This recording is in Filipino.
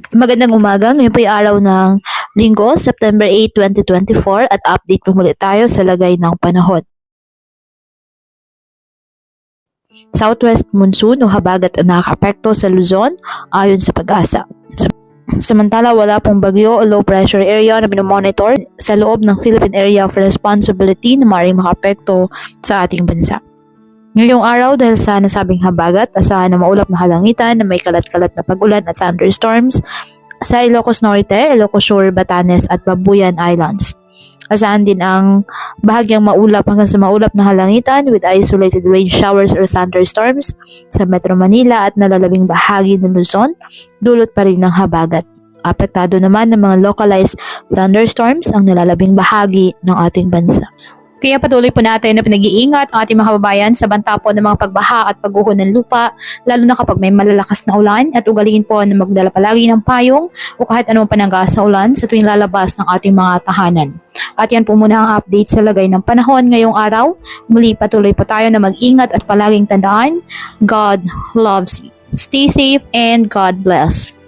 Magandang umaga, ngayon po ay araw ng Linggo, September 8, 2024 at update po muli tayo sa lagay ng panahon. Southwest monsoon o habagat ang nakakapekto sa Luzon ayon sa Pag-asa. Samantala, wala pong bagyo o low pressure area na minomonitor sa loob ng Philippine Area of Responsibility na maaaring makapekto sa ating bansa. Ngayong araw dahil sa nasabing habagat, asahan na maulap na halangitan na may kalat-kalat na pag-ulan at thunderstorms sa Ilocos Norte, Ilocos Sur, Batanes at Babuyan Islands. Asahan din ang bahagyang maulap hanggang sa maulap na halangitan with isolated rain showers or thunderstorms sa Metro Manila at nalalabing bahagi ng Luzon, dulot pa rin ng habagat. Apektado naman ng mga localized thunderstorms ang nalalabing bahagi ng ating bansa. Kaya patuloy po natin na pinag-iingat ang ating mga kababayan sa banta po ng mga pagbaha at pagguho ng lupa, lalo na kapag may malalakas na ulan, at ugaliin po na magdala palagi ng payong o kahit anumang panangga sa ulan sa tuwing lalabas ng ating mga tahanan. At yan po muna ang update sa lagay ng panahon ngayong araw. Muli patuloy po tayo na mag-ingat at palaging tandaan, God loves you. Stay safe and God bless.